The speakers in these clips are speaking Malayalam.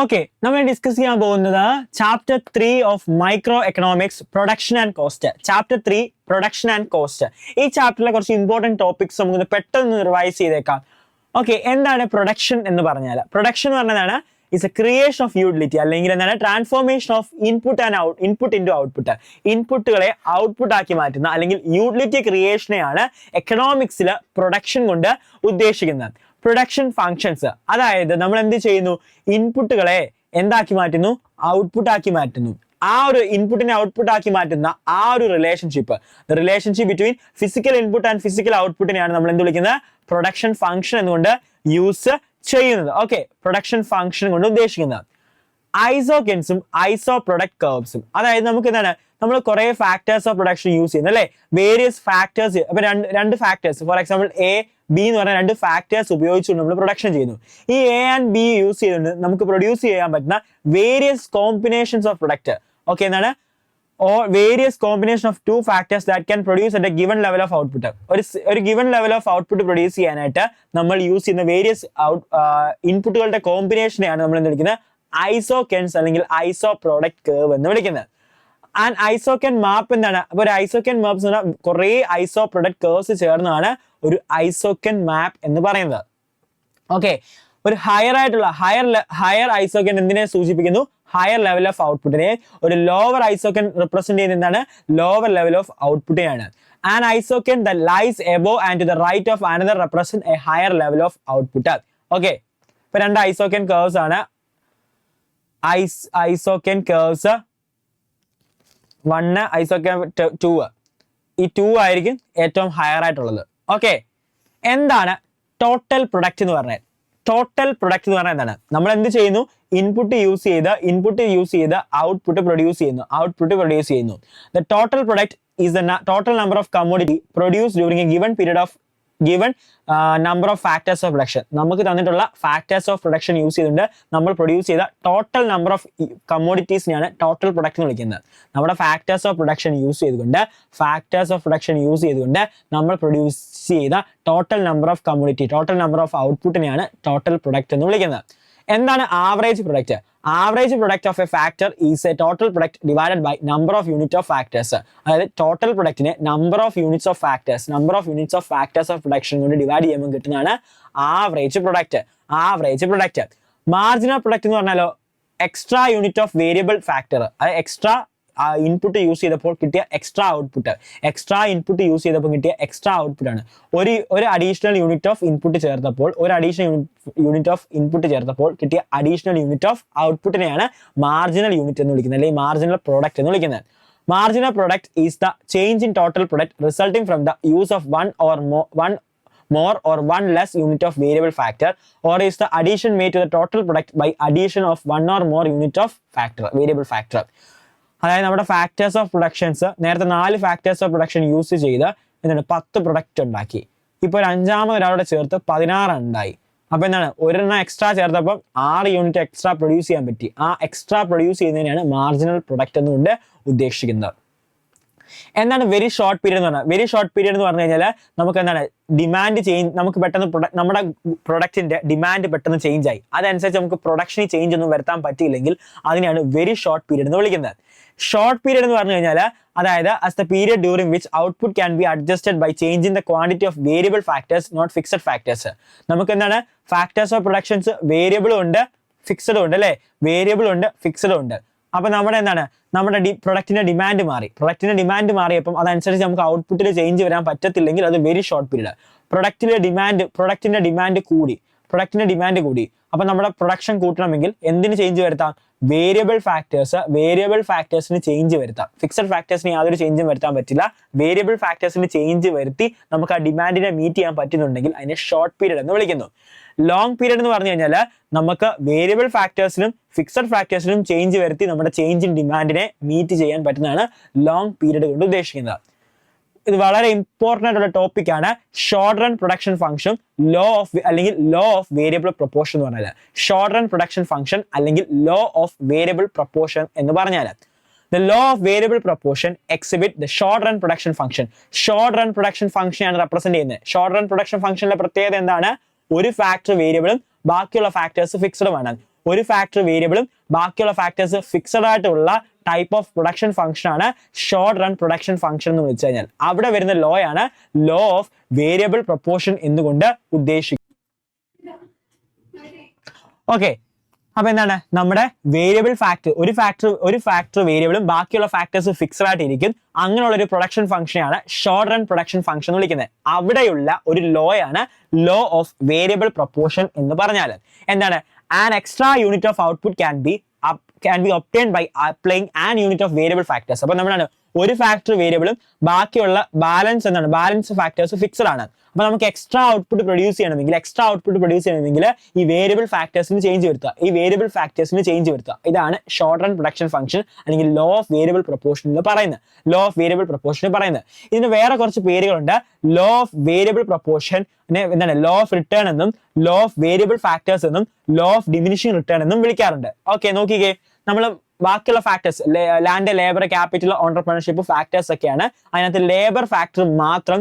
ഓക്കെ, നമ്മൾ ഡിസ്കസ് ചെയ്യാൻ പോകുന്നത് chapter 3 of micro economics production and cost. Chapter 3 production and cost. ഈ ചാപ്റ്ററിലെ കുറച്ച് ഇമ്പോർട്ടൻറ്റ് ടോപ്പിക്സ് നമുക്ക് പെട്ടെന്ന് റിവൈസ് ചെയ്തേക്കാം. ഓക്കെ, എന്താണ് പ്രൊഡക്ഷൻ എന്ന് പറഞ്ഞാൽ? പ്രൊഡക്ഷൻ എന്ന് പറഞ്ഞതാണ് is a creation of utility, അല്ലെങ്കിൽ എന്താണ് transformation of input and input into output. ഇൻപുട്ടുകളെ ഔട്ട്പുട്ട് ആക്കി മാറ്റുന്ന അല്ലെങ്കിൽ യൂട്ടിലിറ്റി ക്രിയേഷനെയാണ് എക്കണോമിക്സിൽ പ്രൊഡക്ഷൻ കൊണ്ട് ഉദ്ദേശിക്കുന്നത്. പ്രൊഡക്ഷൻ ഫങ്ഷൻസ്, അതായത് നമ്മൾ എന്ത് ചെയ്യുന്നു? ഇൻപുട്ടുകളെ എന്താക്കി മാറ്റുന്നു? ഔട്ട്പുട്ട് ആക്കി മാറ്റുന്നു. ആ ഒരു ഇൻപുട്ടിനെ ഔട്ട്പുട്ട് ആക്കി മാറ്റുന്ന ആ ഒരു relationship, the relationship between physical input and physical ഔട്ട്പുട്ടിനെയാണ് നമ്മൾ എന്ത് വിളിക്കുന്നത്? പ്രൊഡക്ഷൻ ഫംഗ്ഷൻ എന്നുകൊണ്ട് യൂസ് ചെയ്യുന്നത്. ഓക്കെ, പ്രൊഡക്ഷൻ ഫംഗ്ഷൻ കൊണ്ട് ഉദ്ദേശിക്കുന്നത് ഐസോകെൻസും ഐസോ പ്രൊഡക്റ്റ് കർവ്സും. അതായത് നമുക്ക് എന്താണ്, നമ്മൾ കുറെ ഫാക്ടേഴ്സ് ഓഫ് പ്രൊഡക്ഷൻ യൂസ് ചെയ്യുന്നത് അല്ലേ? Various factors. അപ്പൊ രണ്ട് factors, for example A B എന്ന് പറഞ്ഞ രണ്ട് ഫാക്ടേഴ്സ് ഉപയോഗിച്ചുകൊണ്ട് നമ്മൾ പ്രൊഡക്ഷൻ ചെയ്യുന്നു. ഈ എ ആൻഡ് ബി യൂസ് ചെയ്തുകൊണ്ട് നമുക്ക് പ്രൊഡ്യൂസ് ചെയ്യാൻ പറ്റുന്ന various combinations of product. Okay, എന്താണ്? or various combination of two factors that can produce at a given level of output. ഒരു given level of output produce ചെയ്യാനായിട്ട് നമ്മൾ യൂസ് ചെയ്യുന്ന വേരിയസ് ഇൻപുട്ടുകളുടെ കോമ്പിനേഷനെയാണ് നമ്മൾ എന്ത് വിളിക്കുന്നത്? ഐസോകെൻസ് അല്ലെങ്കിൽ ഐസോ പ്രോഡക്റ്റ് കർവ് എന്ന് വിളിക്കുന്നത്. ആൻഡ് ഐസോകെൻ മാപ്പ് എന്താണ്? അപ്പൊ ഒരു ഐസോകെൻ മാപ്പ് എന്ന് പറഞ്ഞാൽ കുറെ ഐസോ പ്രൊഡക്റ്റ് കർവ്സ് ചേർന്നാണ് ഒരു ഐസോകെൻ മാപ്പ് എന്ന് പറയുന്നത്. ഓക്കെ, ഒരു ഹയർ ഐസോകെൻ എന്തിനെ സൂചിപ്പിക്കുന്നു? ഹയർ ലെവൽ ഓഫ് ഔട്ട്പുട്ടിനെ. ഒരു ലോവർ ഐസോകെൻ റിപ്രസെന്റ് ചെയ്യുന്ന എന്താണ്? ലോവർ ലെവൽ ഓഫ് ഔട്ട്പുട്ടിനെയാണ്. An isoquant that lies above and to the right of another represent a higher level of output. Okay, ഇപ്പൊ രണ്ട് ഐസോകെൻ കർവ്സ് ആണ്. Isoquant curves 1, isoquant 2. ഈ 2 ആയിരിക്കും ഏറ്റവും ഹയർ ആയിട്ടുള്ളത്. ഓക്കെ, എന്താണ് ടോട്ടൽ പ്രൊഡക്റ്റ് എന്ന് പറഞ്ഞാൽ? ടോട്ടൽ പ്രൊഡക്റ്റ് എന്ന് പറഞ്ഞാൽ എന്താണ്? നമ്മൾ എന്ത് ചെയ്യുന്നു? ഇൻപുട്ട് യൂസ് ചെയ്ത് ഔട്ട്പുട്ട് പ്രൊഡ്യൂസ് ചെയ്യുന്നു. The total product is the total number of commodity produce during A given period of given number of factors of production. നമുക്ക് തന്നിട്ടുള്ള ഫാക്ടേഴ്സ് ഓഫ് പ്രൊഡക്ഷൻ യൂസ് ചെയ്തുകൊണ്ട് നമ്മൾ പ്രൊഡ്യൂസ് ചെയ്ത ടോട്ടൽ നമ്പർ ഓഫ് കമ്മോഡിറ്റീസിനെയാണ് ടോട്ടൽ പ്രൊഡക്റ്റ് എന്ന് വിളിക്കുന്നത്. നമ്മുടെ ഫാക്ടേഴ്സ് ഓഫ് പ്രൊഡക്ഷൻ യൂസ് ചെയ്തുകൊണ്ട് നമ്മൾ പ്രൊഡ്യൂസ് ചെയ്ത total number of commodity, total number of ഔട്ട്പുട്ടിനെയാണ് ടോട്ടൽ പ്രൊഡക്റ്റ് എന്ന് വിളിക്കുന്നത്. എന്താണ് average product? Average product of a factor is a total product divided by number of unit of factors. അതായത് ടോട്ടൽ പ്രൊഡക്റ്റിനെ number of units of factors of production കൊണ്ട് ഡിവൈഡ് ചെയ്യുമ്പോൾ കിട്ടുന്നതാണ് ആവറേജ് പ്രൊഡക്റ്റ്. മാർജിനൽ പ്രൊഡക്റ്റ് എന്ന് പറഞ്ഞാലോ extra unit of variable factor. അതായത് എക്സ്ട്രാ ഇൻപുട്ട് യൂസ് ചെയ്തപ്പോൾ കിട്ടിയ എക്സ്ട്രാ ഔട്ട്പുട്ട് ആണ്. ഒരു അഡീഷണൽ യൂണിറ്റ് ഓഫ് ഇൻപുട്ട് ചേർത്തപ്പോൾ കിട്ടിയ അഡീഷണൽ യൂണിറ്റ് ഓഫ് ഔട്ട്പുട്ടിനെയാണ് മാർജിനൽ യൂണിറ്റ് എന്ന് വിളിക്കുന്നത്, അല്ലെങ്കിൽ മാർജിനൽ പ്രോഡക്റ്റ് എന്ന് വിളിക്കുന്നത്. Marginal product is the change in total product resulting from the use of one more or one less unit of variable factor, or is the addition made to the total product by addition of one or more unit of variable factor. അതായത് നമ്മുടെ ഫാക്ടേഴ്സ് ഓഫ് പ്രൊഡക്ഷൻസ് നേരത്തെ 4 ഫാക്ടേഴ്സ് ഓഫ് പ്രൊഡക്ഷൻ യൂസ് ചെയ്ത് എന്താണ് 10 പ്രൊഡക്റ്റ് ഉണ്ടാക്കി. ഇപ്പോൾ ഒരു 5ാമത് ഒരാളോട് ചേർത്ത് 16 ഉണ്ടായി. അപ്പൊ എന്താണ്, ഒരെണ്ണം എക്സ്ട്രാ ചേർത്തപ്പം 6 യൂണിറ്റ് എക്സ്ട്രാ പ്രൊഡ്യൂസ് ചെയ്യാൻ പറ്റി. ആ എക്സ്ട്രാ പ്രൊഡ്യൂസ് ചെയ്യുന്നതിനാണ് മാർജിനൽ പ്രൊഡക്റ്റ് എന്നുകൊണ്ട് ഉദ്ദേശിക്കുന്നത്. എന്താണ് വെരി ഷോർട്ട് പീരീഡ് എന്ന് പറഞ്ഞാൽ? വെരി ഷോർട്ട് പീരീഡ് എന്ന് പറഞ്ഞു കഴിഞ്ഞാൽ നമുക്ക് എന്താണ് ഡിമാൻഡ് ചേഞ്ച്, നമുക്ക് പെട്ടെന്ന് നമ്മുടെ പ്രൊഡക്റ്റിന്റെ ഡിമാൻഡ് പെട്ടെന്ന് ചേഞ്ച് ആയി, അതനുസരിച്ച് നമുക്ക് പ്രൊഡക്ഷനിൽ ചേഞ്ച് ഒന്നും വരുത്താൻ പറ്റിയില്ലെങ്കിൽ അതിനെയാണ് വെരി ഷോർട്ട് പീരീഡ് എന്ന് വിളിക്കുന്നത്. ഷോർട്ട് പീരീഡ് എന്ന് പറഞ്ഞു കഴിഞ്ഞാൽ അതായത് as the period during which output can be adjusted by changing the quantity of variable factors, not fixed factors. നമുക്ക് എന്താണ് ഫാക്ടേഴ്സ് ഓഫ് പ്രൊഡക്ഷൻസ് വേരിയബിളും ഉണ്ട് ഫിക്സഡും ഉണ്ട് അല്ലേ? വേരിയബിളും ഉണ്ട് ഫിക്സഡും ഉണ്ട്. അപ്പൊ നമ്മുടെ എന്താണ്, നമ്മുടെ പ്രൊഡക്റ്റിന്റെ ഡിമാൻഡ് മാറിയപ്പം അതനുസരിച്ച് നമുക്ക് ഔട്ട്പുട്ടിൽ ചേഞ്ച് വരാൻ പറ്റത്തില്ലെങ്കിൽ അത് വെരി ഷോർട്ട് പീരീഡ്. പ്രൊഡക്റ്റിന്റെ ഡിമാൻഡ് കൂടി. അപ്പൊ നമ്മുടെ പ്രൊഡക്ഷൻ കൂട്ടണമെങ്കിൽ എന്തിന് ചേഞ്ച് വരുത്താം? വേരിയബിൾ ഫാക്ടേഴ്സിന് ചേഞ്ച് വരുത്താം. ഫിക്സഡ് ഫാക്ടേഴ്സിന് യാതൊരു ചേഞ്ചും വരുത്താൻ പറ്റില്ല. വേരിയബിൾ ഫാക്ടേഴ്സിന് ചേഞ്ച് വരുത്തി നമുക്ക് ആ ഡിമാൻഡിനെ മീറ്റ് ചെയ്യാൻ പറ്റുന്നുണ്ടെങ്കിൽ അതിനെ ഷോർട്ട് പീരീഡ് എന്ന് വിളിക്കുന്നു. ലോങ് പീരീഡ് എന്ന് പറഞ്ഞു കഴിഞ്ഞാൽ നമുക്ക് വേരിയബിൾ ഫാക്ടേഴ്സിനും ഫിക്സഡ് ഫാക്ടേഴ്സിനും ചേഞ്ച് വരുത്തി നമ്മുടെ ചേഞ്ച് ഇൻ ഡിമാൻഡിനെ മീറ്റ് ചെയ്യാൻ പറ്റുന്നതാണ് ലോങ് പീരീഡ് കൊണ്ട് ഉദ്ദേശിക്കുന്നത്. ഇത് വളരെ ഇമ്പോർട്ടൻ്റ് ആയിട്ടുള്ള ടോപ്പിക്കാണ്. Short run production function law of variable proportion എന്ന് പറഞ്ഞാൽ. ഷോർട്ട് റൺ പ്രൊഡക്ഷൻ ഫംഗ്ഷൻ അല്ലെങ്കിൽ ലോ ഓഫ് വേരിയബിൾ പ്രൊപ്പോർഷൻ എന്ന് പറഞ്ഞാൽ the law of variable proportion exhibit the short run production function. Short run production function ആണ് റെപ്രസെന്റ് ചെയ്യുന്നത്. ഷോർട്ട് റൺ പ്രൊഡക്ഷൻ ഫംഗ്ഷനിലെ പ്രത്യേകത എന്താണ്? ഒരു ഫാക്ടർ വേരിയബിളും ബാക്കിയുള്ള ഫാക്ടേഴ്സ് ഫിക്സഡുമാണ്. ഒരു ഫാക്ടർ വേരിയബിളും ബാക്കിയുള്ള ഫാക്ടേഴ്സ് ഫിക്സഡ് ആയിട്ടുള്ള ടൈപ്പ് ഓഫ് പ്രൊഡക്ഷൻ ഫംഗ്ഷൻ ആണ് ഷോർട്ട് റൺ പ്രൊഡക്ഷൻ ഫംഗ്ഷൻ എന്ന് വെച്ച് കഴിഞ്ഞാൽ. അവിടെ വരുന്ന ലോ ആണ് ലോ ഓഫ് വേരിയബിൾ പ്രൊപ്പോർഷൻ എന്നുകൊണ്ട് ഉദ്ദേശിക്കുന്നത്. ഓക്കെ, അപ്പൊ എന്താണ് നമ്മുടെ വേരിയബിൾ ഫാക്ടർ, ഒരു ഫാക്ടർ വേരിയബിളും ബാക്കിയുള്ള ഫാക്ടേഴ്സ് ഫിക്സഡ് ആയിട്ടിരിക്കും. അങ്ങനെയുള്ള ഒരു പ്രൊഡക്ഷൻ ഫംഗ്ഷനെയാണ് ഷോർട്ട് റൺ പ്രൊഡക്ഷൻ ഫംഗ്ഷൻ എന്ന് വിളിക്കുന്നത്. അവിടെയുള്ള ഒരു ലോ ആണ് ലോ ഓഫ് വേരിയബിൾ പ്രൊപ്പോർഷൻ എന്ന് പറഞ്ഞാൽ എന്താണ്? An extra unit of output can be obtained by applying an unit of variable factors. അപ്പൊ നമ്മളാണ് ഒരു ഫാക്ടർ വേരിയബിളും ബാക്കിയുള്ള ബാലൻസ് ഫാക്ടേഴ്സ് ഫിക്സഡ് ആണ്. അപ്പൊ നമുക്ക് എക്സ്ട്രാ ഔട്ട്പുട്ട് പ്രൊഡ്യൂസ് ചെയ്യണമെങ്കിൽ ഈ വേരിയബിൾ ഫാക്ടേഴ്സിന് ചേഞ്ച് വരുത്തുക. ഇതാണ് ഷോർട്ട് റൺ പ്രൊഡക്ഷൻ ഫംഗ്ഷൻ അല്ലെങ്കിൽ ലോ ഓഫ് വേരിയബിൾ പ്രൊപ്പോർഷൻ എന്ന് പറയുന്നത്. ഇതിന് വേറെ കുറച്ച് പേരുകളുണ്ട്. ലോ ഓഫ് വേരിയബിൾ പ്രൊപ്പോർഷൻ എന്താണ്? ലോ ഓഫ് റിട്ടേൺ എന്നും ലോ ഓഫ് വേരിയബിൾ ഫാക്ടേഴ്സ് എന്നും ലോ ഓഫ് ഡിമിനിഷിംഗ് റിട്ടേൺ എന്നും വിളിക്കാറുണ്ട്. ഓക്കെ, നോക്കിക്കേ, നമ്മൾ ബാക്കിയുള്ള factors land, labour, capital, entrepreneurship factors ഒക്കെയാണ്. അതിനകത്ത് ലേബർ ഫാക്ടർ മാത്രം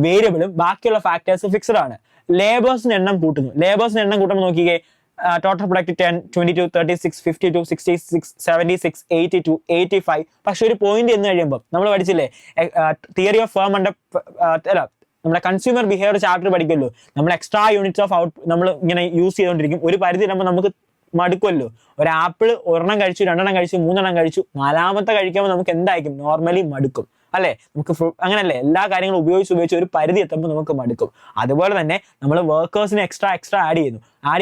വേരിയബിളും ബാക്കിയുള്ള ഫാക്ടേഴ്സ് ഫിക്സഡ് ആണ്. ലേബേഴ്സിന് എണ്ണം കൂട്ടുമ്പോൾ നോക്കിക്കേ, ടോട്ടൽ പ്രൊഡക്റ്റ് 10, 22, 36, 52, 66, 76, 82, 85. പക്ഷെ ഒരു പോയിന്റ് എന്ന് കഴിയുമ്പോൾ നമ്മൾ പഠിച്ചില്ലേ തിയറി ഓഫ് ഫേം ആൻഡ് നമ്മുടെ കൺസ്യൂമർ ബിഹേവിയർ ചാപ്റ്റർ പഠിക്കുമല്ലോ. നമ്മൾ എക്സ്ട്രാ യൂണിറ്റ്സ് ഓഫ് നമ്മൾ ഇങ്ങനെ യൂസ് ചെയ്തുകൊണ്ടിരിക്കും. ഒരു പരിധി നമ്മൾ നമുക്ക് മടുക്കുമല്ലോ. ഒരു ആപ്പിൾ ഒരെണ്ണം കഴിച്ചു, 2 കഴിച്ചു, 3 കഴിച്ചു, 4ാമത്തെ കഴിക്കുമ്പോൾ നമുക്ക് എന്തായിരിക്കും? നോർമലി മടുക്കും അല്ലെ? നമുക്ക് അങ്ങനല്ലേ, എല്ലാ കാര്യങ്ങളും ഉപയോഗിച്ച് ഒരു പരിധി എത്തുമ്പോൾ നമുക്ക് മടുക്കും. അതുപോലെ തന്നെ നമ്മൾ വർക്കേഴ്സിനെ എക്സ്ട്രാ ആഡ്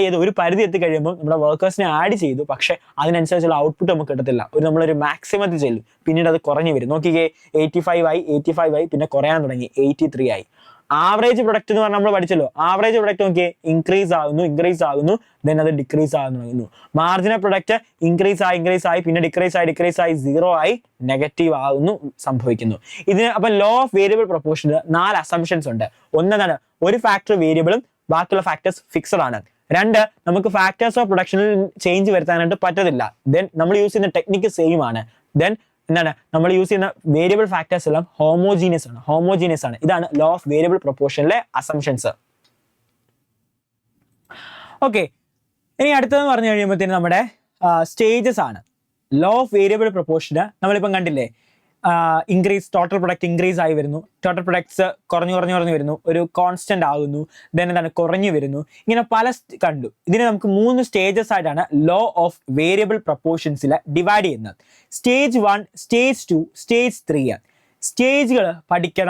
ചെയ്ത് ഒരു പരിധി എത്തി കഴിയുമ്പോൾ നമ്മുടെ വർക്കേഴ്സിനെ ആഡ് ചെയ്തു, പക്ഷെ അതിനനുസരിച്ചുള്ള ഔട്ട്പുട്ട് നമുക്ക് കിട്ടത്തില്ല. നമ്മളൊരു മാക്സിമത്തിൽ ചെല്ലും, പിന്നീട് അത് കുറഞ്ഞു വരും. നോക്കിക്കേ, 85 ആയി, പിന്നെ കുറയാൻ തുടങ്ങി, 83 ആയി. ആവറേജ് പ്രൊഡക്റ്റ് എന്ന് പറഞ്ഞാൽ നമ്മൾ പഠിച്ചല്ലോ. ആവറേജ് പ്രൊഡക്റ്റ് നോക്കിയേ, ഇൻക്രീസ് ആകുന്നു, ദെൻ അത് ഡിക്രീസ് ആകുന്നു. മാർജിനൽ പ്രൊഡക്റ്റ് ഇൻക്രീസ് ആയി, പിന്നെ ഡിക്രീസ് ആയി, 0 ആയി, നെഗറ്റീവ് ആകുന്നു സംഭവിക്കുന്നു. ഇതിന് അപ്പൊ ലോ ഓഫ് വേരിയബിൾ പ്രൊപ്പോർഷന് 4 അസംഷൻസ് ഉണ്ട്. ഒന്നെന്താണ്? ഒരു ഫാക്ടർ വേരിയബിളും ബാക്കിയുള്ള ഫാക്ടേഴ്സ് ഫിക്സഡ് ആണ്. 2, നമുക്ക് ഫാക്ടേഴ്സ് ഓഫ് പ്രൊഡക്ഷനിൽ ചേഞ്ച് വരുത്താനായിട്ട് പറ്റത്തില്ല. ദെൻ നമ്മൾ യൂസ് ചെയ്യുന്ന ടെക്നിക്ക് സെയിം ആണ്. ദെൻ എന്താണ്? നമ്മൾ യൂസ് ചെയ്യുന്ന വേരിയബിൾ ഫാക്ടേഴ്സ് എല്ലാം ഹോമോജീനിയസ് ആണ്. ഇതാണ് ലോ ഓഫ് വേരിയബിൾ പ്രൊപ്പോർഷനിലെ അസംഷൻസ്. ഓക്കെ, ഇനി അടുത്തതെന്ന് പറഞ്ഞു കഴിയുമ്പോഴത്തേന് നമ്മുടെ സ്റ്റേജസ് ആണ്. ലോ ഓഫ് വേരിയബിൾ പ്രൊപ്പോർഷന് നമ്മളിപ്പം കണ്ടില്ലേ, ടോട്ടൽ പ്രൊഡക്റ്റ് ഇൻക്രീസ് ആയി വരുന്നു, ടോട്ടൽ പ്രൊഡക്ട്സ് കുറഞ്ഞു വരുന്നു, ഒരു കോൺസ്റ്റന്റ് ആകുന്നു, ദെൻ എന്താണ് കുറഞ്ഞു വരുന്നു, ഇങ്ങനെ പല കണ്ടു. ഇതിനെ നമുക്ക് 3 സ്റ്റേജസ് ആയിട്ടാണ് ലോ ഓഫ് വേരിയബിൾ പ്രൊപ്പോർഷൻസിൽ ഡിവൈഡ് ചെയ്യുന്നത്. Stage 1, stage 2, stage 3. സ്റ്റേജുകൾ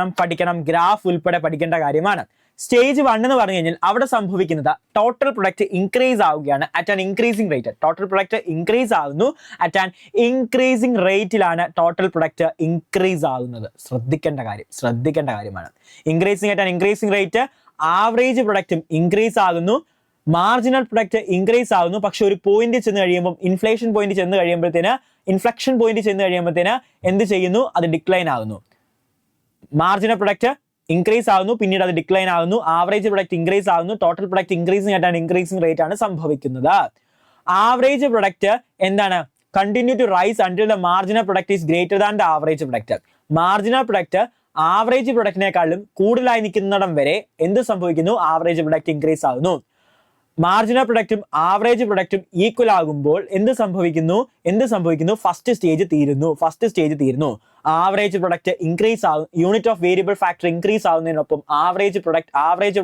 പഠിക്കണം, ഗ്രാഫ് ഉൾപ്പെടെ പഠിക്കേണ്ട കാര്യമാണ്. സ്റ്റേജ് 1 എന്ന് പറഞ്ഞു കഴിഞ്ഞാൽ അവിടെ സംഭവിക്കുന്നത് ടോട്ടൽ പ്രൊഡക്റ്റ് ഇൻക്രീസ് ആവുകയാണ് at an increasing rate. Total product increase ആകുന്നു അറ്റ് ആൻ ഇൻക്രീസിംഗ് റേറ്റിലാണ് ടോട്ടൽ പ്രൊഡക്റ്റ് ഇൻക്രീസ് ആകുന്നത്. ശ്രദ്ധിക്കേണ്ട കാര്യമാണ്. Increasing at an increasing rate. Average പ്രൊഡക്റ്റും ഇൻക്രീസ് ആകുന്നു, മാർജിനൽ പ്രൊഡക്റ്റ് ഇൻക്രീസ് ആകുന്നു. പക്ഷെ ഒരു പോയിന്റ് ചെന്ന് കഴിയുമ്പോൾ, ഇൻഫ്ലേഷൻ പോയിന്റ് ചെന്ന് കഴിയുമ്പോഴത്തേന് എന്ത് ചെയ്യുന്നു? അത് ഡിക്ലൈൻ ആകുന്നു. മാർജിനൽ പ്രൊഡക്റ്റ് ഇൻക്രീസ് ആകുന്നു, പിന്നീട് അത് ഡിക്ലൈൻ ആകുന്നു. ആവറേജ് പ്രൊഡക്റ്റ് ഇൻക്രീസ് ആകുന്നു, ടോട്ടൽ പ്രൊഡക്റ്റ് ഇൻക്രീസിംഗ് ആയിട്ടാണ് ഇൻക്രീസിംഗ് റേറ്റ് ആണ് സംഭവിക്കുന്നത്. ആവറേജ് പ്രൊഡക്റ്റ് എന്താണ്? Continue to rise until the marginal product is greater than the average product. Marginal product average പ്രൊഡക്റ്റിനേക്കാളും കൂടുതലായി നിൽക്കുന്നിടം വരെ എന്ത് സംഭവിക്കുന്നു? ആവറേജ് പ്രൊഡക്റ്റ് ഇൻക്രീസ് ആകുന്നു. മാർജിനൽ പ്രൊഡക്റ്റും ആവറേജ് പ്രൊഡക്റ്റും ഈക്വൽ ആകുമ്പോൾ എന്ത് സംഭവിക്കുന്നു? ഫസ്റ്റ് സ്റ്റേജ് തീരുന്നു. ആവറേജ് പ്രൊഡക്റ്റ് ഇൻക്രീസ് ആകും, unit of variable factor increase ആകുന്നതിനൊപ്പം ആവറേജ്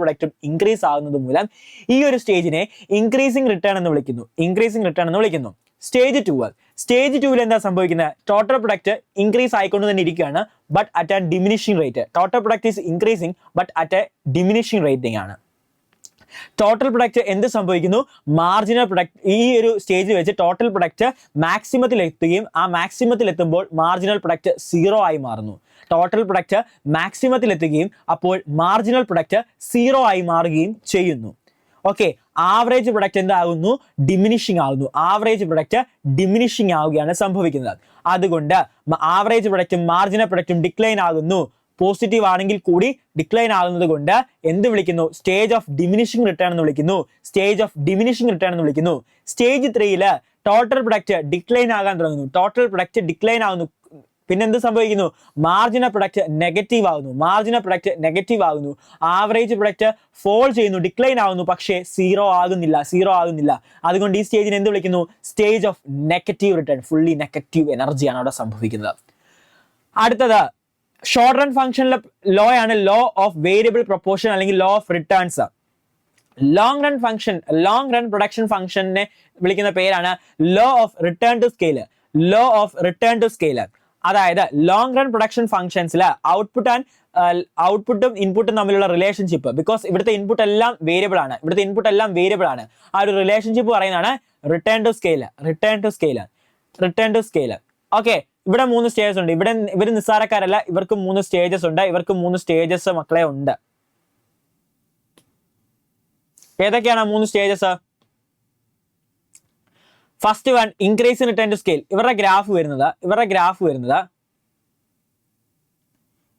പ്രൊഡക്റ്റും ഇൻക്രീസ് ആകുന്നത് മൂലം ഈ ഒരു സ്റ്റേജിനെ ഇൻക്രീസിംഗ് റിട്ടേൺ എന്ന് വിളിക്കുന്നു. സ്റ്റേജ് 2 എന്താ സംഭവിക്കുന്നത്? ടോട്ടൽ പ്രൊഡക്റ്റ് ഇൻക്രീസ് ആയിക്കൊണ്ട് തന്നെ ഇരിക്കുകയാണ്, but at an diminishing rate. Total product is increasing but at A diminishing rating ആണ്. ടോട്ടൽ പ്രൊഡക്റ്റ് എന്ത് സംഭവിക്കുന്നു? മാർജിനൽ പ്രൊഡക്റ്റ് ഈ ഒരു സ്റ്റേജിൽ വെച്ച് ടോട്ടൽ പ്രൊഡക്റ്റ് മാക്സിമത്തിൽ എത്തുകയും ആ മാക്സിമത്തിൽ എത്തുമ്പോൾ മാർജിനൽ പ്രൊഡക്റ്റ് 0 ആയി മാറുന്നു. ടോട്ടൽ പ്രൊഡക്റ്റ് മാക്സിമത്തിൽ എത്തുകയും അപ്പോൾ മാർജിനൽ പ്രൊഡക്റ്റ് 0 ആയി മാറുകയും ചെയ്യുന്നു. ഓക്കെ, ആവറേജ് പ്രൊഡക്റ്റ് എന്താകുന്നു? ഡിമിനിഷിംഗ് ആവുകയാണ് സംഭവിക്കുന്നത്. അതുകൊണ്ട് ആവറേജ് പ്രൊഡക്റ്റും മാർജിനൽ പ്രൊഡക്റ്റും ഡിക്ലൈൻ ആകുന്നു. പോസിറ്റീവ് ആണെങ്കിൽ കൂടി ഡിക്ലൈൻ ആകുന്നത് കൊണ്ട് എന്ത് വിളിക്കുന്നു? സ്റ്റേജ് ഓഫ് ഡിമിനിഷിംഗ് റിട്ടേൺ എന്ന് വിളിക്കുന്നു. സ്റ്റേജ് 3 ടോട്ടൽ പ്രൊഡക്റ്റ് ഡിക്ലൈൻ ആകാൻ തുടങ്ങുന്നു. പിന്നെ എന്ത് സംഭവിക്കുന്നു? മാർജിനൽ പ്രൊഡക്റ്റ് നെഗറ്റീവ് ആകുന്നു, ആവറേജ് പ്രൊഡക്റ്റ് ഫോൾ ചെയ്യുന്നു, ഡിക്ലൈൻ ആവുന്നു, പക്ഷേ സീറോ ആകുന്നില്ല. അതുകൊണ്ട് ഈ സ്റ്റേജിനെ എന്ത് വിളിക്കുന്നു? Stage of negative return. Fully negative എനർജിയാണ് അവിടെ സംഭവിക്കുന്നത്. അടുത്തത് ഷോർട്ട് റൺ ഫംഗ്ഷനിലെ ലോ ആണ് ലോ ഓഫ് വേരിയബിൾ പ്രൊപ്പോർഷൻ അല്ലെങ്കിൽ law of returns. Long run production ഫംഗ്ഷനെ വിളിക്കുന്ന പേരാണ് law of return to scale. അതായത് ലോങ് റൺ പ്രൊഡക്ഷൻ ഫംഗ്ഷൻസിൽ ഔട്ട്പുട്ടും ഇൻപുട്ടും തമ്മിലുള്ള റിലേഷൻഷിപ്പ്, ബിക്കോസ് ഇവിടുത്തെ ഇൻപുട്ട് എല്ലാം വേരിയബിൾ ആണ്, ആ ഒരു റിലേഷൻഷിപ്പ് പറയുന്നതാണ് റിട്ടേൺ ടു സ്കെയിൽ. ഓക്കെ, ഇവിടെ 3 സ്റ്റേജസ് ഉണ്ട്. ഇവർ നിസ്സാരക്കാരല്ല, ഇവർക്ക് 3 സ്റ്റേജസ് ഉണ്ട്. മക്കളെ ഉണ്ട്. ഏതൊക്കെയാണ് 3 stages? First one increase in return to scale. ഇവരുടെ ഗ്രാഫ് വരുന്നത്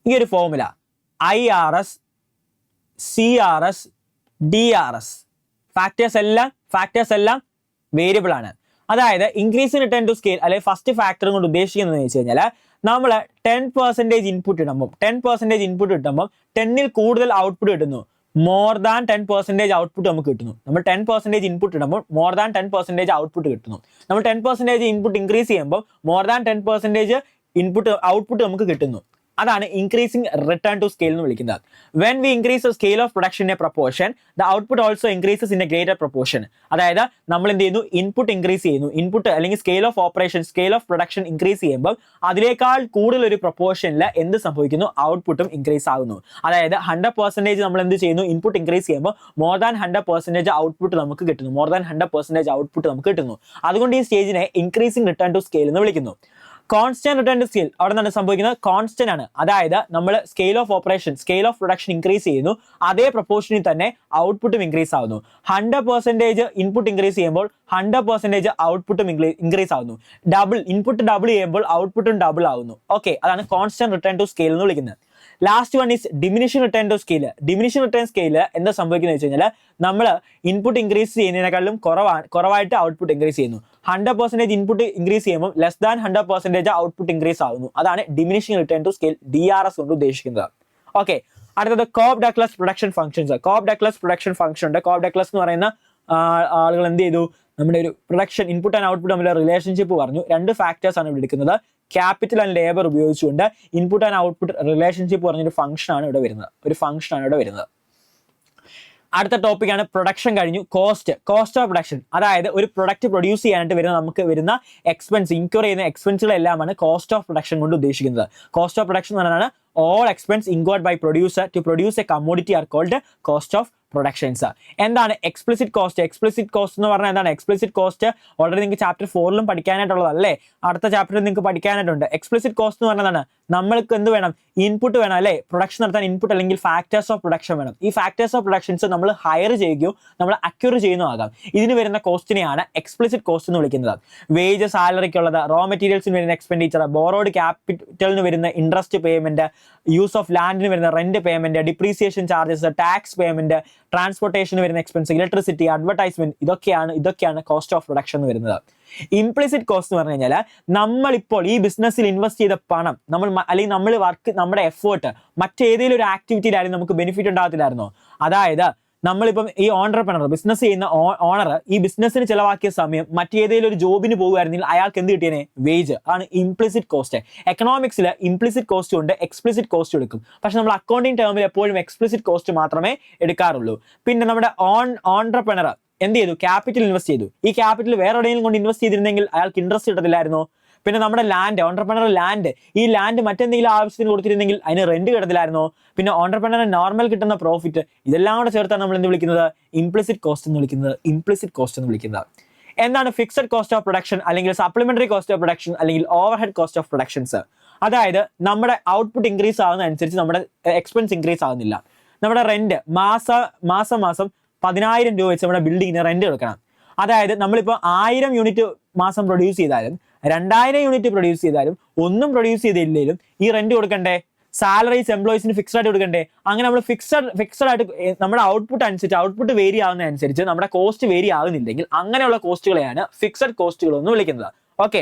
ഈ ഒരു formula IRS CRS DRS. Factors എല്ലാം വേരിയബിൾ ആണ്. അതായത് increase in return to scale അല്ലെങ്കിൽ ഫസ്റ്റ് ഫാക്ടർ കൊണ്ട് ഉദ്ദേശിക്കുന്നത് വെച്ച് കഴിഞ്ഞാൽ നമ്മൾ 10% ഇൻപുട്ട് ഇടുമ്പോൾ 10ൽ കൂടുതൽ ഔട്ട്പുട്ട് കിട്ടുന്നു, മോർ ദാൻ 10% ഔട്ട്പുട്ട് നമുക്ക് കിട്ടുന്നു. നമ്മൾ 10% ഇൻപുട്ട് ഇടുമ്പോൾ മോർ ദാൻ 10% ഔട്ട്പുട്ട് കിട്ടുന്നു. നമ്മൾ 10% ഇൻപുട്ട് ഇൻക്രീസ് ചെയ്യുമ്പോൾ മോർ ദാൻ 10% ഔട്ട്പുട്ട് നമുക്ക് കിട്ടുന്നു. അതാണ് ഇൻക്രീസിംഗ് റിട്ടേൺ ടു സ്കെയിൽ എന്ന് വിളിക്കുന്നത്. When we increase the scale of production in A proportion, the output also increases in A greater proportion. അതായത് നമ്മൾ എന്ത് ചെയ്യുന്നു? ഇൻപുട്ട് ഇൻക്രീസ് ചെയ്യുന്നു. ഇൻപുട്ട് അല്ലെങ്കിൽ സ്കെയിൽ ഓഫ് പ്രൊഡക്ഷൻ ഇൻക്രീസ് ചെയ്യുമ്പോൾ അതിനേക്കാൾ കൂടുതൽ ഒരു പ്രൊപ്പോർഷനിൽ എന്ത് സംഭവിക്കുന്നു? ഔട്ട്പുട്ടും ഇൻക്രീസ് ആകുന്നു. അതായത് 100% നമ്മൾ എന്ത് ചെയ്യുന്നു? ഇൻപുട്ട് ഇൻക്രീസ് ചെയ്യുമ്പോൾ മോർ ദാൻ 100% ഔട്ട്പുട്ട് നമുക്ക് കിട്ടുന്നു. അതുകൊണ്ട് ഈ സ്റ്റേജിനെ ഇൻക്രീസിംഗ് റിട്ടേൺ ടു സ്കെയിൽ എന്ന് വിളിക്കുന്നു. കോൺസ്റ്റന്റ് റിട്ടേൺ ടു സ്കെയിൽ അവിടെ നിന്നാണ് സംഭവിക്കുന്നത്? കോൺസ്റ്റന്റ് ആണ്. അതായത് നമ്മൾ സ്കെയിൽ ഓഫ് പ്രൊഡക്ഷൻ ഇൻക്രീസ് ചെയ്യുന്നു, അതേ പ്രൊപ്പോർഷനിൽ തന്നെ ഔട്ട്പുട്ടും ഇൻക്രീസ് ആവുന്നു. 100% ഇൻപുട്ട് ഇൻക്രീസ് ചെയ്യുമ്പോൾ 100% ഔട്ട്പുട്ടും ഇൻക്രീസ് ആവുന്നു. ഇൻപുട്ട് ഡബിൾ ചെയ്യുമ്പോൾ ഔട്ട്പുട്ടും ഡബിൾ ആവുന്നു. ഓക്കെ, അതാണ് കോൺസ്റ്റന്റ് റിട്ടേൺ ടു സ്കെയിൽ എന്ന് വിളിക്കുന്നത്. Last one is diminishing return to scale. എന്താ സംഭവിക്കുന്നത് വെച്ച് കഴിഞ്ഞാൽ നമ്മൾ ഇൻപുട്ട് ഇൻക്രീസ് ചെയ്യുന്നതിനേക്കാളും കുറവായിട്ട് ഔട്ട്പുട്ട് ഇൻക്രീസ് ചെയ്യുന്നു. 100% ഇൻപുട്ട് ഇൻക്രീസ് ചെയ്യുമ്പോൾ ലെസ് ദാൻ 100% ഔട്ട്പുട്ട് ഇൻക്രീസ് ആവുന്നു. അതാണ് diminishing return to scale, DRS കൊണ്ട് ഉദ്ദേശിക്കുന്നത്. ഓക്കെ, അടുത്തത് Cobb Douglas production functions. Cobb Douglas ഉണ്ട്. കോബ് ഡഗ്ലസ് എന്ന് പറയുന്ന ആളുകൾ എന്ത് ചെയ്തു? നമ്മുടെ ഒരു പ്രൊഡക്ഷൻ ഇൻപുട്ട് ആൻഡ് ഔട്ട്പുട്ട് തമ്മിലുള്ള റിലേഷൻഷിപ്പ് പറഞ്ഞു. 2 ഫാക്ടേഴ്സ് ആണ് ഇവിടെ എടുക്കുന്നത്. ക്യാപിറ്റൽ ആൻഡ് ലേബർ ഉപയോഗിച്ചുകൊണ്ട് ഇൻപുട്ട് ആൻഡ് ഔട്ട്പുട്ട് റിലേഷൻഷിപ്പ് പറഞ്ഞൊരു ഫംഗ്ഷനാണ് ഇവിടെ വരുന്നത്. അടുത്ത ടോപ്പിക്കാണ് പ്രൊഡക്ഷൻ കഴിഞ്ഞു. Cost of production. അതായത് ഒരു പ്രൊഡക്റ്റ് പ്രൊഡ്യൂസ് ചെയ്യാനായിട്ട് നമുക്ക് വരുന്ന എക്സ്പെൻസ്, ഇൻക്വയർ ചെയ്യുന്ന എക്സ്പെൻസുകളെല്ലാമാണ് കോസ്റ്റ് ഓഫ് പ്രൊഡക്ഷൻ കൊണ്ട് ഉദ്ദേശിക്കുന്നത്. കോസ്റ്റ് ഓഫ് പ്രൊഡക്ഷൻ എന്ന് പറഞ്ഞാൽ all expense incurred by producer to produce a commodity are called cost of productions. എന്താണ് എക്സ്പ്ലിസിറ്റ് കോസ്റ്റ് എന്ന് പറഞ്ഞാൽ എന്താണ്? എക്സ്പ്ലിസിറ്റ് കോസ്റ്റ് ഓൾറെഡി നിങ്ങൾക്ക് ചാപ്റ്റർ 4ലും പഠിക്കാനായിട്ടുള്ളതല്ലേ, അടുത്ത ചാപ്റ്ററിൽ നിങ്ങൾക്ക് പഠിക്കാനായിട്ടുണ്ട്. എക്സ്പ്ലിസിറ്റ് കോസ്റ്റ് എന്ന് പറഞ്ഞാൽ എന്താണ്? നമ്മൾക്ക് എന്ത് വേണം? ഇൻപുട്ട് വേണം അല്ലേ? പ്രൊഡക്ഷൻ നടത്താൻ ഇൻപുട്ട് അല്ലെങ്കിൽ ഫാക്ടേഴ്സ് ഓഫ് പ്രൊഡക്ഷൻ വേണം. ഈ ഫാക്ടേഴ്സ് ഓഫ് പ്രൊഡക്ഷൻസ് നമ്മൾ ഹയർ ചെയ്യുകയോ നമ്മൾ അക്യൂർ ചെയ്യുന്നോ ആകാം. ഇതിന് വരുന്ന കോസ്റ്റിനെയാണ് എക്സ്പ്ലിസിറ്റ് കോസ്റ്റ് എന്ന് വിളിക്കുന്നത്. വേജ്, സാലറിക്കുള്ളത്, റോ മെറ്റീരിയൽസിന് വരുന്ന എക്സ്പെൻഡിച്ചർ, ബോറോഡ് ക്യാപിറ്റലിന് വരുന്ന ഇൻട്രസ്റ്റ് പേയ്മെന്റ്, യൂസ് ഓഫ് ലാൻഡിന് വരുന്ന rent payment, depreciation charges, tax payment, ട്രാൻസ്പോർട്ടേഷന് വരുന്ന എക്സ്പെൻസ്, ഇലക്ട്രിസിറ്റി, അഡ്വർടൈസ്മെന്റ്, ഇതൊക്കെയാണ് കോസ്റ്റ് ഓഫ് പ്രൊഡക്ഷൻ എന്ന് വരുന്നത്. ഇംപ്ലിസിറ്റ് കോസ്റ്റ് എന്ന് പറഞ്ഞു കഴിഞ്ഞാൽ നമ്മളിപ്പോൾ ഈ ബിസിനസ്സിൽ ഇൻവെസ്റ്റ് ചെയ്ത പണം നമ്മുടെ എഫേർട്ട് മറ്റേതെങ്കിലും ഒരു ആക്ടിവിറ്റിയിലായിരുന്നു നമുക്ക് ബെനിഫിറ്റ് ഉണ്ടാകത്തില്ലായിരുന്നോ? അതായത് നമ്മളിപ്പം ഈ ബിസിനസ് ചെയ്യുന്ന ഓണർ ഈ ബിസിനസ്സിന് ചിലവാക്കിയ സമയം മറ്റേതെങ്കിലും ഒരു ജോബിന് പോകുമായിരുന്നെങ്കിൽ അയാൾക്ക് എന്ത് കിട്ടിയേനെ? വേജ്. ആണ് ഇംപ്ലിസിറ്റ് കോസ്റ്റ്. എക്കണോമിക്സിൽ ഇംപ്ലിസിറ്റ് കോസ്റ്റ് ഉണ്ട്, എക്സ്പ്ലിസിറ്റ് കോസ്റ്റ് എടുക്കും. പക്ഷെ നമ്മൾ അക്കൗണ്ടിങ് ടേമിൽ എപ്പോഴും എക്സ്പ്ലിസിറ്റ് കോസ്റ്റ് മാത്രമേ എടുക്കാറുള്ളൂ. പിന്നെ നമ്മുടെ ഓൺട്രപ്രണർ എന്ത് ചെയ്തു? ക്യാപിറ്റൽ ഇൻവെസ്റ്റ് ചെയ്തു. ഈ ക്യാപിറ്റൽ വേറെ എവിടെയെങ്കിലും കൊണ്ട് ഇൻവെസ്റ്റ് ചെയ്തിരുന്നെങ്കിൽ അയാൾക്ക് ഇൻട്രസ്റ്റ് കിട്ടത്തില്ലായിരുന്നോ? പിന്നെ നമ്മുടെ ഓൺട്രപ്രണർ ഈ ലാൻഡ് മറ്റെന്തെങ്കിലും ആവശ്യത്തിന് കൊടുത്തിരുന്നെങ്കിൽ അതിന് റെന്റ് കിട്ടത്തില്ലായിരുന്നോ? പിന്നെ ഓൺട്രപ്രണർ നോർമൽ കിട്ടുന്ന പ്രോഫിറ്റ്, ഇതെല്ലാം കൂടെ ചേർത്താണ് നമ്മൾ എന്ത് വിളിക്കുന്നത്? ഇംപ്ലിസിറ്റ് കോസ്റ്റ് എന്ന് വിളിക്കുന്നത്. എന്താണ് ഫിക്സഡ് കോസ്റ്റ് ഓഫ് പ്രൊഡക്ഷൻ അല്ലെങ്കിൽ സപ്ലിമെന്ററി കോസ്റ്റ് ഓഫ് പ്രൊഡക്ഷൻ അല്ലെങ്കിൽ ഓവർഹെഡ് കോസ്റ്റ് ഓഫ് പ്രൊഡക്ഷൻസ്? അതായത് നമ്മുടെ ഔട്ട്പുട്ട് ഇൻക്രീസ് ആകുന്നതനുസരിച്ച് നമ്മുടെ എക്സ്പെൻസ് ഇൻക്രീസ് ആകുന്നില്ല. നമ്മുടെ റെന്റ് മാസം 10,000 രൂപ വെച്ച് നമ്മുടെ ബിൽഡിങ്ങിന് റെന്റ് കൊടുക്കണം. അതായത് നമ്മളിപ്പോൾ 1000 യൂണിറ്റ് മാസം പ്രൊഡ്യൂസ് ചെയ്താലും 2000 യൂണിറ്റ് പ്രൊഡ്യൂസ് ചെയ്താലും ഒന്നും പ്രൊഡ്യൂസ് ചെയ്തില്ലെങ്കിലും ഈ റെന്റ് കൊടുക്കണ്ടേ? സാലറീസ് എംപ്ലോയീസിന് ഫിക്സ്ഡ് ആയിട്ട് കൊടുക്കണ്ടേ? അങ്ങനെ നമ്മൾ ഫിക്സഡ് ആയിട്ട് നമ്മുടെ ഔട്ട്പുട്ട് വേരി ആകുന്നതനുസരിച്ച് നമ്മുടെ കോസ്റ്റ് വേരി ആകുന്നില്ലെങ്കിൽ അങ്ങനെയുള്ള കോസ്റ്റുകളെയാണ് ഫിക്സഡ് കോസ്റ്റുകൾ എന്ന് വിളിക്കുന്നത്. ഓക്കെ,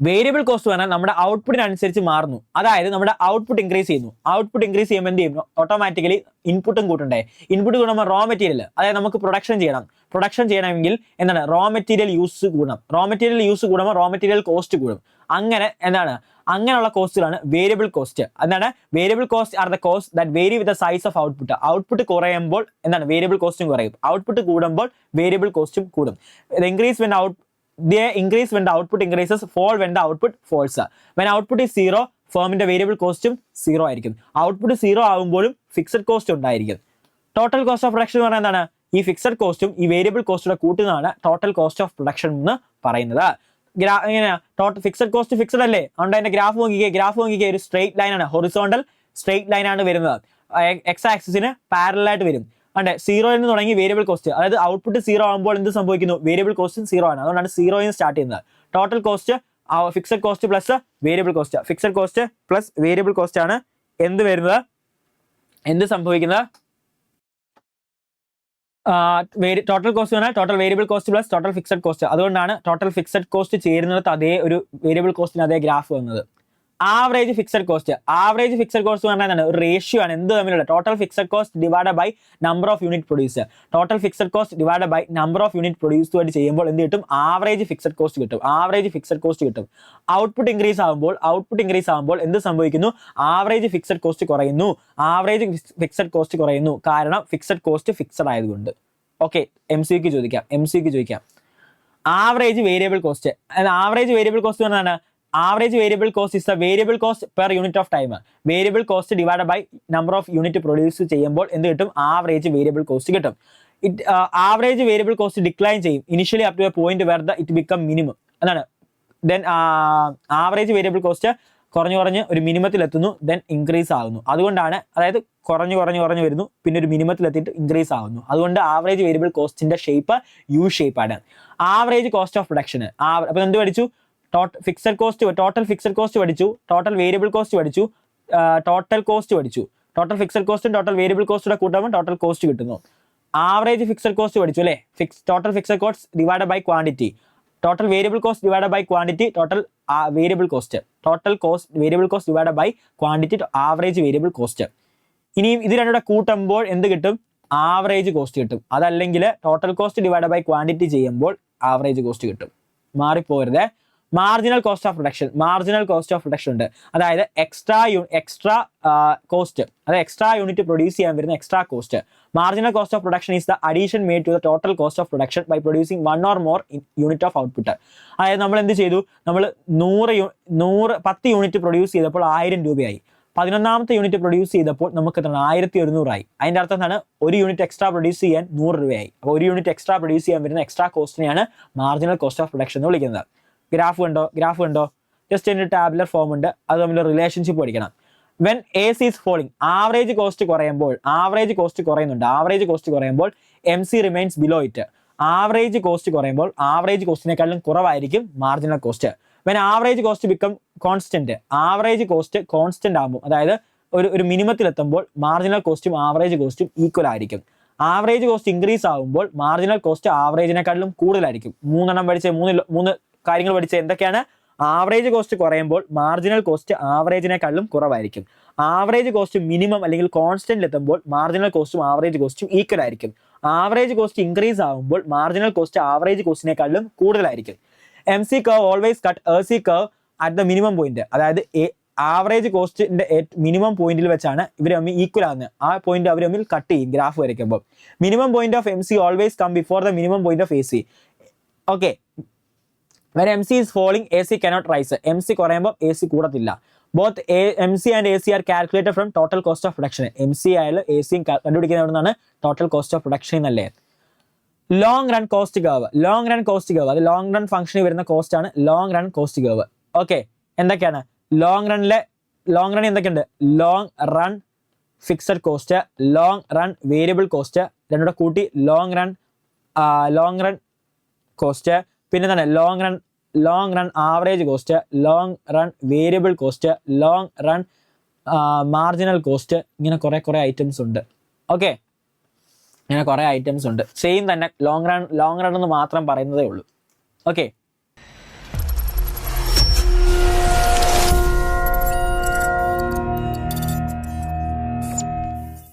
വേരിയബിൾ കോസ്റ്റ് പറഞ്ഞാൽ നമ്മുടെ ഔട്ട്പുട്ടിനനുസരിച്ച് മാറുന്നു. അതായത് നമ്മുടെ ഔട്ട്പുട്ട് ഇൻക്രീസ് ചെയ്യുന്നു. ഔട്ട്പുട്ട് ഇൻക്രീസ് ചെയ്യുമ്പോൾ എന്ത് ചെയ്യും? ഓട്ടോമാറ്റിക്കലി ഇൻപുട്ടും കൂട്ടണ്ടേ? ഇൻപുട്ട് കൂടുമ്പോൾ റോ മെറ്റീരിയൽ, അതായത് നമുക്ക് പ്രൊഡക്ഷൻ ചെയ്യണം. പ്രൊഡക്ഷൻ ചെയ്യണമെങ്കിൽ എന്താണ്? റോ മെറ്റീരിയൽ യൂസ് കൂടണം. റോ മെറ്റീരിയൽ യൂസ് കൂടുമ്പോൾ റോ മെറ്റീരിയൽ കോസ്റ്റ് കൂടും. അങ്ങനെ എന്താണ്? അങ്ങനെയുള്ള കോസ്റ്റുകളാണ് വേരിയബിൾ കോസ്റ്റ്. എന്താണ്? Variable cost are the cost that vary with the size of output. Output കുറയുമ്പോൾ എന്താണ്? വേരിയബിൾ കോസ്റ്റും കുറയും. ഔട്ട്പുട്ട് കൂടുമ്പോൾ വേരിയബിൾ കോസ്റ്റും കൂടും. Increase when they increase when the output increases, fall when the output falls. When output is 0, ഫേമിന്റെ വേരിയബിൾ കോസ്റ്റും 0 ആയിരിക്കും. ഔട്ട്പുട്ട് 0 ആകുമ്പോഴും ഫിക്സഡ് കോസ്റ്റ് ഉണ്ടായിരിക്കും. ടോട്ടൽ കോസ്റ്റ് ഓഫ് പ്രൊഡക്ഷൻ എന്ന് പറഞ്ഞാൽ എന്താണ്? ഈ ഫിക്സഡ് കോസ്റ്റും ഈ വേരിയബിൾ കോസ്റ്റുടെ കൂട്ടുന്നതാണ് ടോട്ടൽ കോസ്റ്റ് ഓഫ് പ്രൊഡക്ഷൻ എന്ന് പറയുന്നത്. എങ്ങനെയാ? ഫിക്സഡ് കോസ്റ്റ് ഫിക്സഡ് അല്ലേ? അതുകൊണ്ട് അതിന്റെ ഗ്രാഫ് നോക്കിക്കേ, ഒരു സ്ട്രെയിറ്റ് ലൈൻ ആണ്, ഹൊറിസോണ്ടൽ സ്ട്രെയിറ്റ് ലൈൻ ആണ് വരുന്നത്. എക്സ് ആക്സിസിന് പാരലൽ ആയിട്ട് വരും. അതെ, 0 നിന്ന് തുടങ്ങി വേരിയബിൾ കോസ്റ്റ്, അതായത് ഔട്ട്പുട്ട് 0 ആകുമ്പോൾ എന്ത് സംഭവിക്കുന്നു? വേരിയബിൾ കോസ്റ്റും 0 ആണ്. അതുകൊണ്ടാണ് 0 നിന്ന് സ്റ്റാർട്ട് ചെയ്യുന്നത്. Total cost fixed cost plus variable cost. Fixed cost plus variable cost ആണ് എന്ത് വരുന്നത്? എന്ത് സംഭവിക്കുന്നത്? ടോട്ടൽ കോസ്റ്റ് പറഞ്ഞാൽ total variable cost plus total fixed cost. അതുകൊണ്ടാണ് ടോട്ടൽ ഫിക്സഡ് കോസ്റ്റ് ചേരുന്നത് അതേ ഒരു വേരിയബിൾ കോസ്റ്റിന് അതേ ഗ്രാഫ് വന്നത്. ആവറേജ് ഫിക്സഡ് കോസ്റ്റ് എന്ന് പറഞ്ഞാൽ ഒരു റേഷ്യോ ആണ് എന്ത് തമ്മിലുള്ള? Total fixed cost divide by number of unit produce. Total fixed cost divide by number of unit produce ആയിട്ട് ചെയ്യുമ്പോൾ എന്ത് കിട്ടും? ആവറേജ് ഫിക്സഡ് കോസ്റ്റ് കിട്ടും. ഔട്ട്പുട്ട് ഇൻക്രീസ് ആകുമ്പോൾ എന്ത് സംഭവിക്കുന്നു? ആവറേജ് ഫിക്സഡ് കോസ്റ്റ് കുറയുന്നു. കാരണം ഫിക്സഡ് കോസ്റ്റ് ഫിക്സഡ് ആയതുകൊണ്ട്. ഓക്കെ, എംസിക്ക് ചോദിക്കാം. ആവറേജ് വേരിയബിൾ കോസ്റ്റ് പറഞ്ഞാൽ average variable cost is the variable cost per unit of time. Variable cost divided by number of unit produced ചെയ്യുമ്പോൾ എന്ത് കിട്ടും? ആവറേജ് വേരിയബിൾ കോസ്റ്റ് കിട്ടും. ആവറേജ് വേരിയബിൾ കോസ്റ്റ് ഡിക്ലൈൻ ചെയ്യും initially up to a point where the it become minimum. അതാണ്. ദെൻ ആവറേജ് വേരിയബിൾ കോസ്റ്റ് കുറഞ്ഞ് ഒരു മിനിമത്തിൽ എത്തുന്നു, ദെൻ ഇൻക്രീസ് ആകുന്നു. അതുകൊണ്ടാണ്, അതായത് കുറഞ്ഞു വരുന്നു, പിന്നെ ഒരു മിനിമത്തിൽ എത്തിയിട്ട് ഇൻക്രീസ് ആകുന്നു. അതുകൊണ്ട് ആവറേജ് വേരിയബിൾ കോസ്റ്റിന്റെ ഷേപ്പ് യു ഷേപ്പാണ്. Average cost of production. അപ്പൊ എന്ത് പഠിച്ചു? ടോട്ടൽ ഫിക്സഡ് കോസ്റ്റ് പഠിച്ചു, ടോട്ടൽ വേരിയബിൾ കോസ്റ്റ് പഠിച്ചു, ടോട്ടൽ കോസ്റ്റ് പഠിച്ചു. ടോട്ടൽ ഫിക്സഡ് കോസ്റ്റും ടോട്ടൽ വേരിയബിൾ കോസ്റ്റുടെ കൂട്ടുമ്പോൾ ടോട്ടൽ കോസ്റ്റ് കിട്ടുന്നു. ആവറേജ് ഫിക്സഡ് കോസ്റ്റ് പഠിച്ചു അല്ലേ? Total fixed cost divide by quantity. Total variable cost divide by quantity, total variable cost. Total cost variable cost divide by quantity, average variable cost. ഇനിയും ഇത് രണ്ടുകൂടെ കൂട്ടുമ്പോൾ എന്ത് കിട്ടും? ആവറേജ് കോസ്റ്റ് കിട്ടും. അതല്ലെങ്കിൽ total cost divide by quantity ചെയ്യുമ്പോൾ ആവറേജ് കോസ്റ്റ് കിട്ടും. മാറിപ്പോരുത്. മാർജിനൽ കോസ്റ്റ് ഓഫ് പ്രൊഡക്ഷൻ ഉണ്ട്. അതായത് എക്സ്ട്രാ കോസ്റ്റ്, അതായത് എക്സ്ട്രാ യൂണിറ്റ് പ്രൊഡ്യൂസ് ചെയ്യാൻ വരുന്ന extra cost. Marginal cost of production is the addition made to the total cost of production by producing 1 or more unit of output. അതായത് നമ്മൾ എന്ത് ചെയ്തു? നമ്മൾ 10 യൂണിറ്റ് പ്രൊഡ്യൂസ് ചെയ്തപ്പോൾ 1000 രൂപയായി. 11ാമത്തെ യൂണിറ്റ് പ്രൊഡ്യൂസ് ചെയ്തപ്പോൾ നമുക്ക് 1100 ആയി. അതിന്റെ അർത്ഥം എന്താണ്? ഒരു യൂണിറ്റ് എക്സ്ട്രാ പ്രൊഡ്യൂസ് ചെയ്യാൻ 100 രൂപയായി. അപ്പോൾ ഒരു യൂണിറ്റ് എക്സ്ട്രാ പ്രൊഡ്യൂസ് ചെയ്യാൻ വരുന്ന എക്സ്ട്രാ കോസ്റ്റിനെയാണ് മാർജിനൽ കോസ്റ്റ് ഓഫ് പ്രൊഡക്ഷൻ എന്ന് വിളിക്കുന്നത്. ഗ്രാഫ് കണ്ടോ? ജസ്റ്റ് അതിന്റെ ടാബുലർ ഫോം ഉണ്ട്, അത് തമ്മിൽ റിലേഷൻഷിപ്പ് പഠിക്കണം. When AC is falling, average cost കുറയുമ്പോൾ MC remains below it. Average cost കുറയുമ്പോൾ ആവറേജ് കോസ്റ്റിനെക്കാളും കുറവായിരിക്കും marginal cost. When average cost become constant, average cost constant ആകുമ്പോൾ, അതായത് ഒരു മിനിമത്തിൽ എത്തുമ്പോൾ മാർജിനൽ കോസ്റ്റും ആവറേജ് കോസ്റ്റും ഈക്വൽ ആയിരിക്കും. ആവറേജ് കോസ്റ്റ് ഇൻക്രീസ് ആകുമ്പോൾ മാർജിനൽ കോസ്റ്റ് ആവറേജിനെക്കാളും കൂടുതലായിരിക്കും. മൂന്ന് കാര്യങ്ങൾ പഠിച്ച എന്തൊക്കെയാണ്? ആവറേജ് കോസ്റ്റ് കുറയുമ്പോൾ മാർജിനൽ കോസ്റ്റ് ആവറേജിനെക്കാളും കുറവായിരിക്കും. ആവറേജ് കോസ്റ്റ് മിനിമം അല്ലെങ്കിൽ കോൺസ്റ്റന്റ് എത്തുമ്പോൾ മാർജിനൽ കോസ്റ്റും ആവറേജ് കോസ്റ്റും ഈക്വൽ ആയിരിക്കും. ആവറേജ് കോസ്റ്റ് ഇൻക്രീസ് ആകുമ്പോൾ മാർജിനൽ കോസ്റ്റ് ആവറേജ് കോസ്റ്റിനെക്കാളും കൂടുതലായിരിക്കും. MC curve always cut AC curve at the minimum point. അതായത് ആവറേജ് കോസ്റ്റിന്റെ മിനിമം പോയിന്റിൽ വെച്ചാണ് ഇവർ തമ്മിൽ ഈക്വൽ ആകുന്നത്. ആ പോയിന്റ് അവർ തമ്മിൽ കട്ട് ചെയ്യും ഗ്രാഫ് വരയ്ക്കുമ്പോൾ. Minimum point of MC always come before the minimum point of AC. Okay, when MC is falling, AC cannot rise. MC കുറയുമ്പോൾ AC കൂടത്തില്ല. Both MC and AC are calculated from total cost of production. MC ആയാലും AC കണ്ടുപിടിക്കുന്നത് എവിടെ നിന്നാണ്? ടോട്ടൽ കോസ്റ്റ് ഓഫ് പ്രൊഡക്ഷൻ എന്നല്ലേ. ലോങ് റൺ കോസ്റ്റ് കർവ്, അത് ലോങ് റൺ ഫംഗ്ഷനിൽ വരുന്ന കോസ്റ്റ് ആണ് long run cost curve. Okay, എന്തൊക്കെയാണ് ലോങ് റൺ എന്തൊക്കെയുണ്ട്? Long run fixed cost, long run variable cost, രണ്ടുകൂടെ കൂട്ടി ലോങ് റൺ കോസ്റ്റ്. പിന്നെ എന്താണ്? Long run average cost, long run variable cost, long run marginal cost. ഇങ്ങനെ കുറെ ഐറ്റംസ് ഉണ്ട്. ഓക്കെ, ഇങ്ങനെ കുറെ ഐറ്റംസ് ഉണ്ട്. സെയിം തന്നെ ലോങ് റൺ എന്ന് മാത്രം പറയുന്നതേ ഉള്ളൂ. ഓക്കെ.